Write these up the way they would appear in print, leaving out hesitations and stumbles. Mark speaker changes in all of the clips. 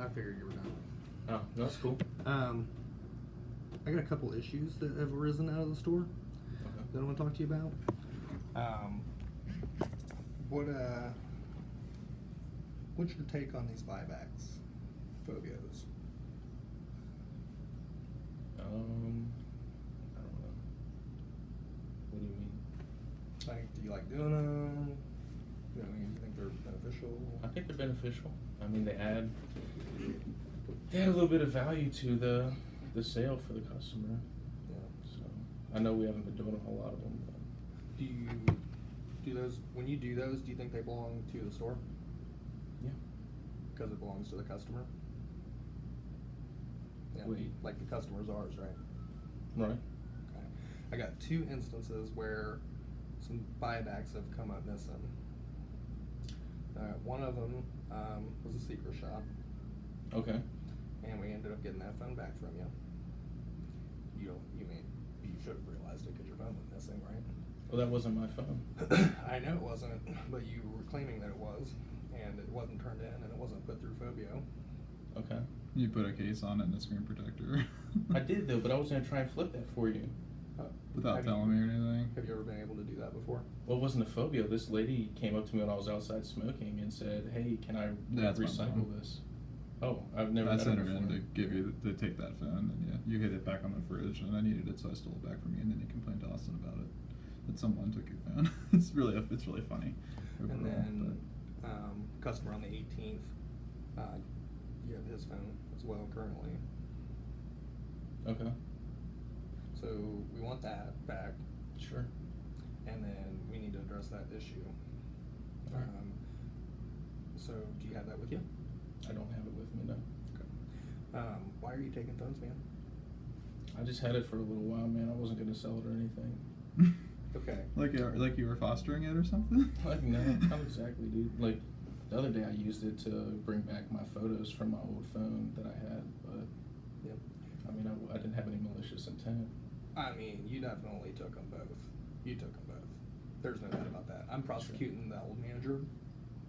Speaker 1: figured you were done.
Speaker 2: Oh, that's cool.
Speaker 1: I got a couple issues that have arisen out of the store that I want to talk to you about. What's your take on these buybacks, phobios?
Speaker 2: I don't know. What do you mean?
Speaker 1: Like, do you like doing them? You think they're beneficial?
Speaker 2: I think they're beneficial. I mean, they add a little bit of value to the sale for the customer.
Speaker 1: Yeah.
Speaker 2: So I know we haven't been doing a whole lot of them. But.
Speaker 1: Do you do those? When you do those, do you think they belong to the store?
Speaker 2: Yeah.
Speaker 1: Because it belongs to the customer. Yeah.
Speaker 2: Wait.
Speaker 1: Like the customer's ours, right?
Speaker 2: Right.
Speaker 1: Okay. I got 2 instances where some buybacks have come up missing. One of them was a secret shop.
Speaker 2: Okay.
Speaker 1: And we ended up getting that phone back from you. You should have realized it because your phone went missing, right?
Speaker 2: Well, that wasn't my phone.
Speaker 1: I know it wasn't, but you were claiming that it was, and it wasn't turned in, and it wasn't put through Phobio.
Speaker 2: Okay.
Speaker 3: You put a case on it and a screen protector.
Speaker 2: I did though, but I was gonna try and flip that for you.
Speaker 3: Without telling me or anything.
Speaker 1: Have you ever been able to do that before?
Speaker 2: Well, it wasn't a phobia. This lady came up to me when I was outside smoking and said, "Hey, can I recycle this?" Oh, I've never.
Speaker 3: That's
Speaker 2: done
Speaker 3: entered
Speaker 2: it
Speaker 3: in
Speaker 2: before.
Speaker 3: to give you to take that phone, and yeah, you hit it back on the fridge, and I needed it, so I stole it back from you, and then you complained to Austin about it. That someone took your phone. it's really funny. Overall,
Speaker 1: and then customer on the 18th, you have his phone as well currently.
Speaker 2: Okay.
Speaker 1: So we want that back.
Speaker 2: Sure.
Speaker 1: And then we need to address that issue.
Speaker 2: Alright.
Speaker 1: So do you have that with you?
Speaker 2: I don't have it with me, no.
Speaker 1: Okay. Why are you taking phones, man?
Speaker 2: I just had it for a little while, man. I wasn't gonna sell it or anything.
Speaker 1: Okay.
Speaker 3: Like you were fostering it or something?
Speaker 2: Like, no, not exactly, dude. Like, the other day I used it to bring back my photos from my old phone that I had, but
Speaker 1: Yep.
Speaker 2: I mean, I didn't have any malicious intent.
Speaker 1: I mean, you definitely took them both. You took them both. There's no doubt about that. I'm prosecuting the old manager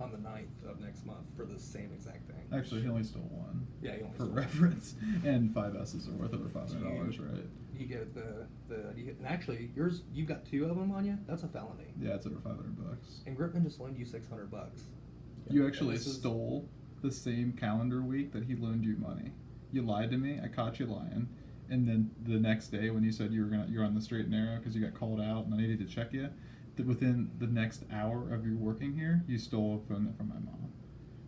Speaker 1: on the 9th of next month for the same exact thing.
Speaker 3: Actually, he only stole one.
Speaker 1: Yeah, he only
Speaker 3: for
Speaker 1: stole
Speaker 3: reference. And 5 S's are worth over $500, right?
Speaker 1: You get and actually yours. You've got 2 of them on you. That's a felony.
Speaker 3: Yeah, it's over $500.
Speaker 1: And Gritman just loaned you $600.
Speaker 3: You actually stole the same calendar week that he loaned you money. You lied to me. I caught you lying. And then the next day, when you said you're on the straight and narrow because you got called out and I needed to check you, within the next hour of you working here, you stole a phone from my mom.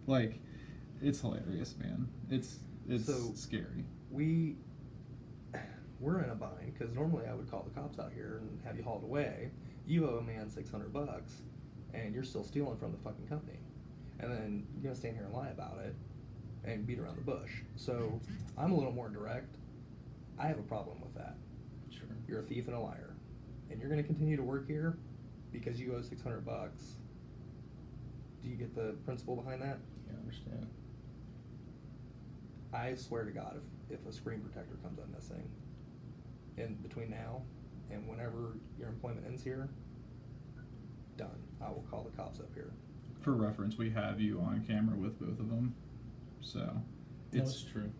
Speaker 3: Like, it's hilarious, man. It's
Speaker 1: So,
Speaker 3: scary.
Speaker 1: We're in a bind because normally I would call the cops out here and have you hauled away. You owe a man $600, and you're still stealing from the fucking company. And then you're gonna stand here and lie about it and beat around the bush. So I'm a little more direct. I have a problem with that.
Speaker 2: Sure.
Speaker 1: You're a thief and a liar, and you're gonna continue to work here because you owe $600. Do you get the principle behind that?
Speaker 2: Yeah, I understand.
Speaker 1: I swear to God, if a screen protector comes up missing in between now and whenever your employment ends here, done. I will call the cops up here.
Speaker 3: For reference, we have you on camera with both of them, so
Speaker 2: That's true.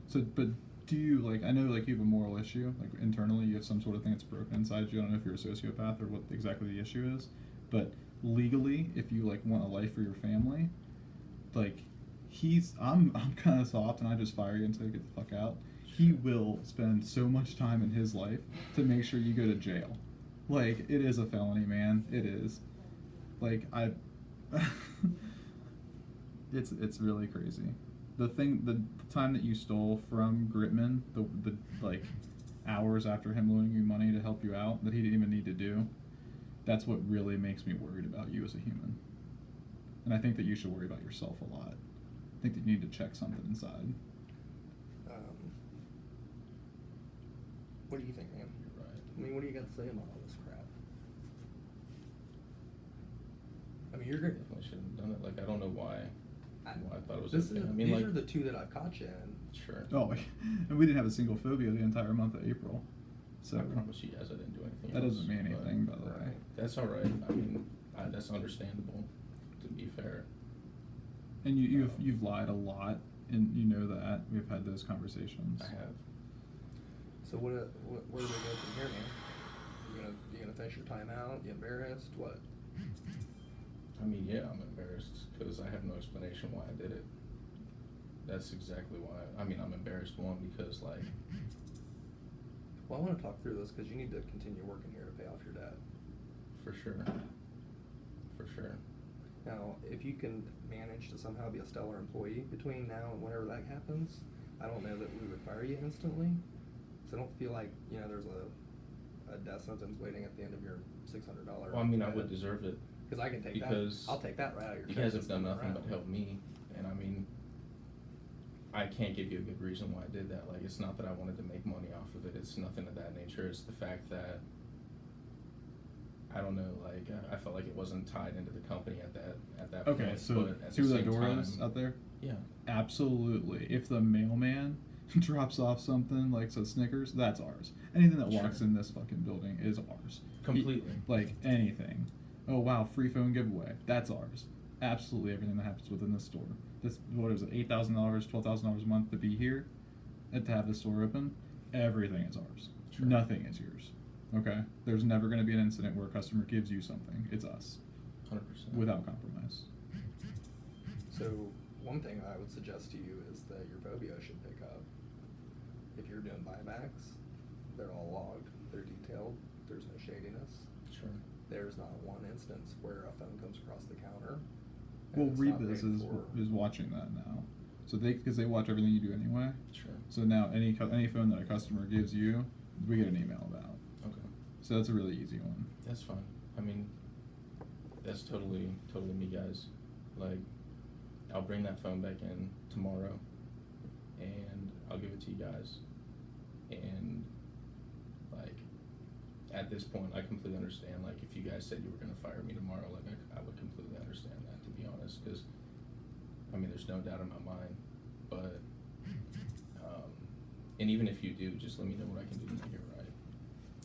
Speaker 3: So, but do you I know you have a moral issue, internally you have some sort of thing that's broken inside you. I don't know if you're a sociopath or what exactly the issue is, but legally, if you want a life for your family, I'm kind of soft and I just fire you and say get the fuck out. He will spend so much time in his life to make sure you go to jail. It is a felony, man. It is. It's really crazy. The time that you stole from Gritman, the hours after him loaning you money to help you out that he didn't even need to do, that's what really makes me worried about you as a human. And I think that you should worry about yourself a lot. I think that you need to check something inside.
Speaker 1: What do you think, man?
Speaker 2: You're right.
Speaker 1: I mean, what do you got to say about all this crap? I mean, you're great.
Speaker 2: Definitely should have done it. I don't know why. I thought it was.
Speaker 1: These
Speaker 2: okay.
Speaker 1: are the 2 that I've caught you in.
Speaker 2: Sure.
Speaker 3: Oh, and we didn't have a single phobia the entire month of April. So
Speaker 2: I promise you guys I didn't do anything.
Speaker 3: That
Speaker 2: else,
Speaker 3: doesn't mean anything, by the way.
Speaker 2: That's all right. I mean, that's understandable. To be fair.
Speaker 3: And you've lied a lot and you know that we've had those conversations.
Speaker 2: I have.
Speaker 1: So where do they go from here, man? You gonna finish your time out? You embarrassed? What?
Speaker 2: I mean, yeah, I'm embarrassed because I have no explanation why I did it. That's exactly why. I mean, I'm embarrassed, one, because, like...
Speaker 1: Well, I want to talk through this because you need to continue working here to pay off your debt.
Speaker 2: For sure. For sure.
Speaker 1: Now, if you can manage to somehow be a stellar employee between now and whenever that happens, I don't know that we would fire you instantly. So I don't feel like, there's a death sentence waiting at the end of your $600.
Speaker 2: Well, I mean, I would deserve it.
Speaker 1: Because I can take
Speaker 2: because
Speaker 1: that. I'll take that right out of your
Speaker 2: you
Speaker 1: check
Speaker 2: guys
Speaker 1: this
Speaker 2: have done
Speaker 1: time
Speaker 2: nothing
Speaker 1: around.
Speaker 2: but help me. And I mean, I can't give you a good reason why I did that. Like, it's not that I wanted to make money off of it. It's nothing of that nature. It's the fact that, I don't know, like, I felt like it wasn't tied into the company at that point.
Speaker 3: Okay, so
Speaker 2: but at
Speaker 3: see
Speaker 2: the
Speaker 3: where that
Speaker 2: same
Speaker 3: door
Speaker 2: time,
Speaker 3: is out there?
Speaker 2: Yeah.
Speaker 3: Absolutely. If the mailman drops off something like so Snickers, that's ours. Anything that walks
Speaker 2: Sure.
Speaker 3: in this fucking building is ours.
Speaker 2: Completely.
Speaker 3: Like anything. Oh wow, free phone giveaway. That's ours. Absolutely everything that happens within the store. This, what is it, $8,000, $12,000 a month to be here and to have the store open? Everything is ours.
Speaker 2: Sure.
Speaker 3: Nothing is yours. Okay? There's never going to be an incident where a customer gives you something. It's us.
Speaker 2: 100%.
Speaker 3: Without compromise.
Speaker 1: So one thing I would suggest to you is that your Vobio should pick up. If you're doing buybacks, they're all logged. They're detailed. There's no shadiness.
Speaker 2: Sure.
Speaker 1: There's not one instance where a phone comes across the counter.
Speaker 3: Well,
Speaker 1: and it's not
Speaker 3: Rebus
Speaker 1: paid for.
Speaker 3: is watching that now. So because they watch everything you do anyway.
Speaker 2: Sure.
Speaker 3: So now any phone that a customer gives you, we get an email about.
Speaker 2: Okay.
Speaker 3: So that's a really easy one.
Speaker 2: That's fine. I mean, that's totally me, guys. Like, I'll bring that phone back in tomorrow, and I'll give it to you guys. And, like, at this point, I completely understand. Like, if you guys said you were going to fire me tomorrow, like, I would completely understand that, to be honest. Because, I mean, there's no doubt in my mind. But, and even if you do, just let me know what I can do to make it right,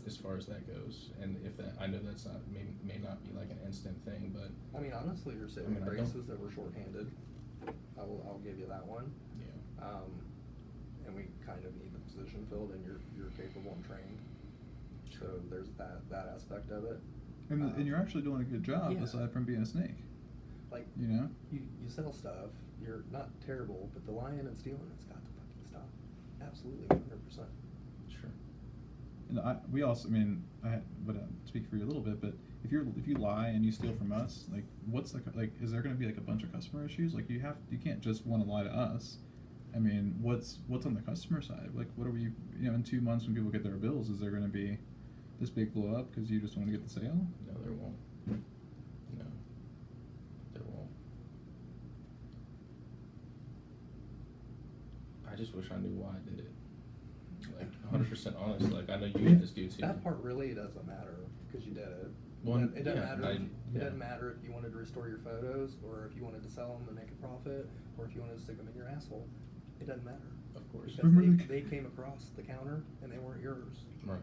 Speaker 2: as far as that goes. And if that, I know that's not, may not be like an instant thing, but.
Speaker 1: I mean, honestly, your saving grace is that we're shorthanded. I'll give you that one.
Speaker 2: Yeah.
Speaker 1: And we kind of need the position filled, and you're capable and trained. So there's that aspect of it.
Speaker 3: And you're actually doing a good job
Speaker 1: yeah.
Speaker 3: aside from being a snake.
Speaker 1: Like,
Speaker 3: You
Speaker 1: sell stuff. You're not terrible, but the lying and stealing has got to fucking stop. Absolutely, 100%.
Speaker 2: Sure.
Speaker 3: And we also, I mean, I would speak for you a little bit, but if you lie and you steal from us, like, what's is there going to be like a bunch of customer issues? Like, you can't just want to lie to us. I mean, what's on the customer side? Like, what are we, in 2 months when people get their bills, is there going to be this big blow up because you just want to get the sale?
Speaker 2: No, there won't. No, there won't. I just wish I knew why I did it. Like, 100% honest. Like, I know you guys do too.
Speaker 1: That part really doesn't matter because you did it.
Speaker 2: Well,
Speaker 1: it doesn't
Speaker 2: yeah,
Speaker 1: matter.
Speaker 2: yeah.
Speaker 1: It doesn't matter if you wanted to restore your photos, or if you wanted to sell them and make a profit, or if you wanted to stick them in your asshole. It doesn't matter.
Speaker 2: Of course.
Speaker 1: Because they came across the counter and they weren't yours.
Speaker 2: Right.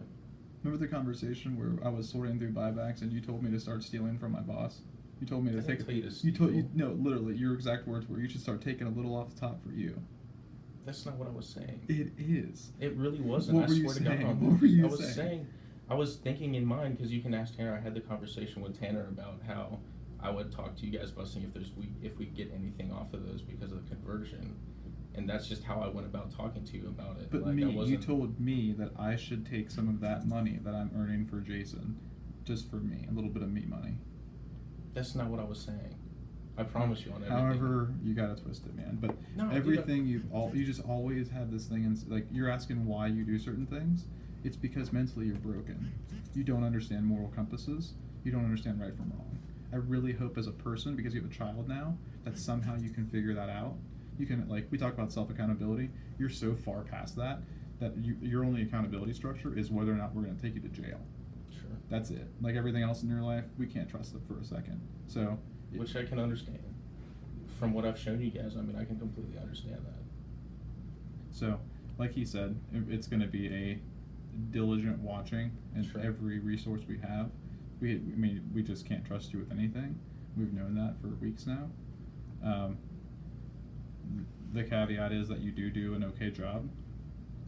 Speaker 3: Remember the conversation where I was sorting through buybacks and you told me to start stealing from my boss? You told me to
Speaker 2: I didn't
Speaker 3: take.
Speaker 2: tell you to
Speaker 3: You told
Speaker 2: steal.
Speaker 3: no, literally, your exact words were, "You should start taking a little off the top for you."
Speaker 2: That's not what I was saying.
Speaker 3: It is.
Speaker 2: It really wasn't.
Speaker 3: What
Speaker 2: I
Speaker 3: were you
Speaker 2: swear to
Speaker 3: saying?
Speaker 2: God.
Speaker 3: What were you
Speaker 2: I was
Speaker 3: saying?
Speaker 2: saying, I was thinking in mind, because you can ask Tanner. I had the conversation with Tanner about how I would talk to you guys about seeing if we get anything off of those because of the conversion, and that's just how I went about talking to you about it.
Speaker 3: But
Speaker 2: like,
Speaker 3: you told me that I should take some of that money that I'm earning for Jason, just for me, a little bit of me money.
Speaker 2: That's not what I was saying. I promise you on everything.
Speaker 3: However, you got to twist it, man. But
Speaker 2: No,
Speaker 3: everything you just always had this thing, and like you're asking why you do certain things. It's because mentally you're broken. You don't understand moral compasses. You don't understand right from wrong. I really hope as a person, because you have a child now, that somehow you can figure that out. You can, like, we talk about self-accountability. You're so far past that your only accountability structure is whether or not we're going to take you to jail.
Speaker 2: Sure.
Speaker 3: That's it. Like everything else in your life, we can't trust it for a second. So.
Speaker 2: Which I can understand. From what I've shown you guys, I mean, I can completely understand that.
Speaker 3: So, like he said, it's going to be a diligent watching and
Speaker 2: Sure.
Speaker 3: every resource we have. We just can't trust you with anything. We've known that for weeks now. the caveat is that you do an okay job,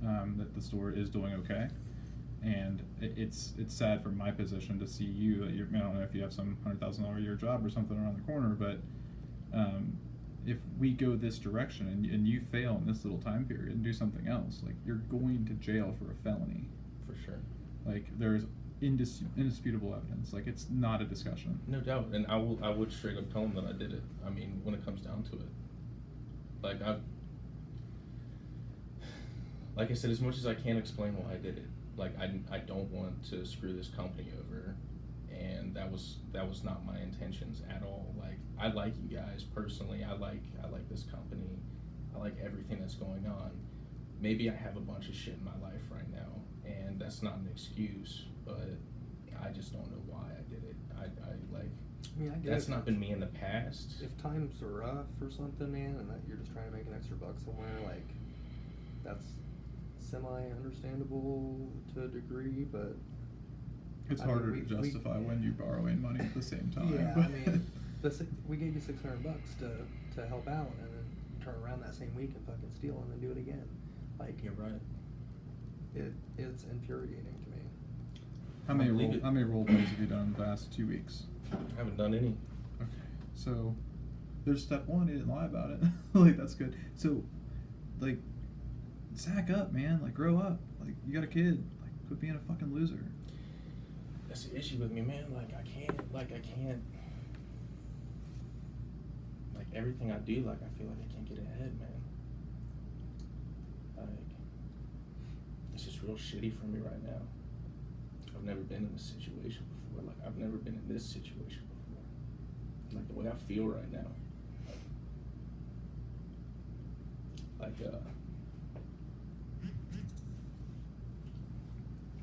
Speaker 3: that the store is doing okay. And it's sad from my position to see you that I don't know if you have some $100,000 a year job or something around the corner, but if we go this direction and you fail in this little time period and do something else, like, you're going to jail for a felony.
Speaker 2: For sure.
Speaker 3: Like, there's indisputable evidence. Like, it's not a discussion.
Speaker 2: No doubt, and I would straight up tell them that I did it. I mean, when it comes down to it, like I said, as much as I can't explain why I did it, like, I don't want to screw this company over, and that was not my intentions at all. Like, I like you guys personally. I like this company. I like everything that's going on. Maybe I have a bunch of shit in my life right now, and that's not an excuse, but I just don't know why I did it. I get that's not been me in the past.
Speaker 1: If times are rough or something, man, and that you're just trying to make an extra buck somewhere, like, that's semi-understandable to a degree, but
Speaker 3: it's harder to justify when you're borrowing money at the same time.
Speaker 1: Yeah, I mean, we gave you $600 to help out, and then you turn around that same week and fucking steal and then do it again. Like,
Speaker 2: You're right.
Speaker 1: It's infuriating to me.
Speaker 3: How many role plays have you done in the last 2 weeks?
Speaker 2: I haven't done any.
Speaker 3: Okay, so there's step one. You didn't lie about it. Like, that's good. So, like, sack up, man. Like, grow up. Like, you got a kid. Like, quit being a fucking loser.
Speaker 2: That's the issue with me, man. Like, I can't. Like, everything I do, like, I feel like I can't get ahead, man. Like, it's just real shitty for me right now. I've never been in this situation before. Like, I've never been in this situation before. Like, the way I feel right now.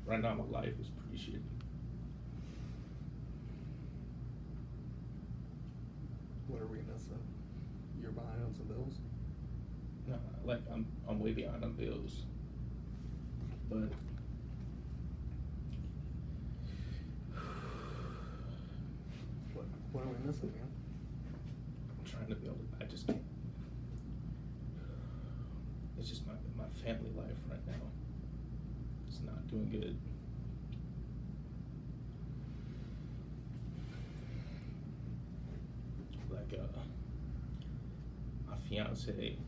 Speaker 2: Right now my life is pretty shitty.
Speaker 1: What are we missing? You're behind on some bills?
Speaker 2: No, like, I'm way behind on bills. But
Speaker 1: What are we missing, man?
Speaker 2: I'm trying to build it. I just can't. It's just my family life right now. It's not doing good. Like, my fiance,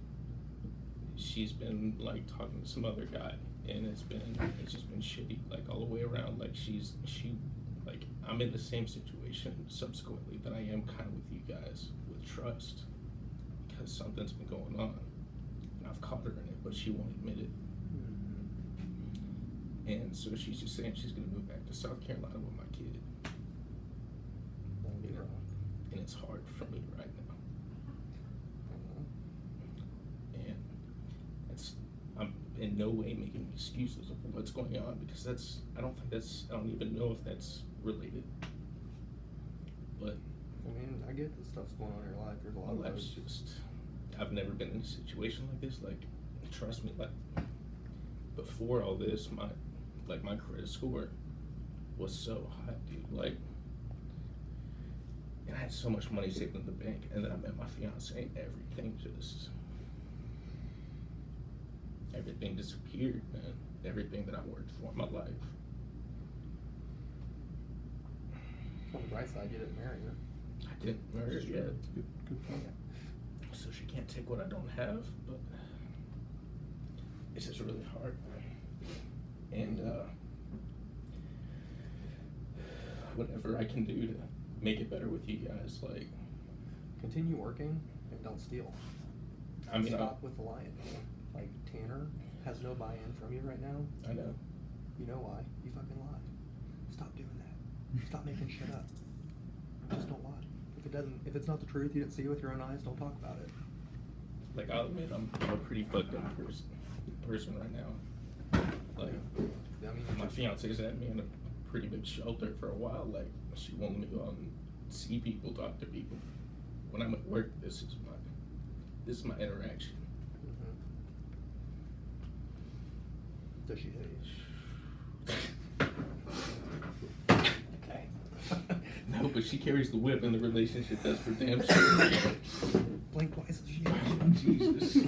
Speaker 2: she's been, like, talking to some other guy, and it's just been shitty, like, all the way around. Like, like, I'm in the same situation subsequently that I am kind of with you guys with trust, because something's been going on, and I've caught her in it, but she won't admit it. And so she's just saying she's gonna move back to South Carolina with my kid.
Speaker 1: Don't get me wrong.
Speaker 2: And it's hard for me right now. And I'm in no way making excuses of what's going on, because I don't even know if that's related. But
Speaker 1: I mean, I get that stuff's going on in your life. There's a lot of
Speaker 2: my life's just, I've never been in a situation like this. Like, trust me, like, before all this, my credit score was so high, dude. Like, and I had so much money saved in the bank, and then I met my fiance, and everything disappeared, man. Everything that I worked for in my life.
Speaker 1: On the bright side, you didn't marry her.
Speaker 2: I didn't marry her yet.
Speaker 3: Good point.
Speaker 2: So she can't take what I don't have, but it's just really hard. And whatever I can do to make it better with you guys, like,
Speaker 1: continue working and don't steal.
Speaker 2: I mean,
Speaker 1: stop with the lying. Like, Tanner has no buy-in from you right now.
Speaker 2: I know.
Speaker 1: You know why? You fucking lie. Stop doing that. Stop making shit up. Just don't lie. If it's not the truth, you didn't see it with your own eyes, don't talk about it.
Speaker 2: Like, I'll admit, I'm a pretty fucked up person right now. Like,
Speaker 1: I mean,
Speaker 2: my fiance's had me in a pretty big shelter for a while. Like, she won't let me go out and see people, talk to people. When I'm at work, this is my interaction.
Speaker 1: Does she hate you?
Speaker 2: Okay. No, but she carries the whip in the relationship. That's for damn sure.
Speaker 1: Blink twice if she
Speaker 2: Jesus.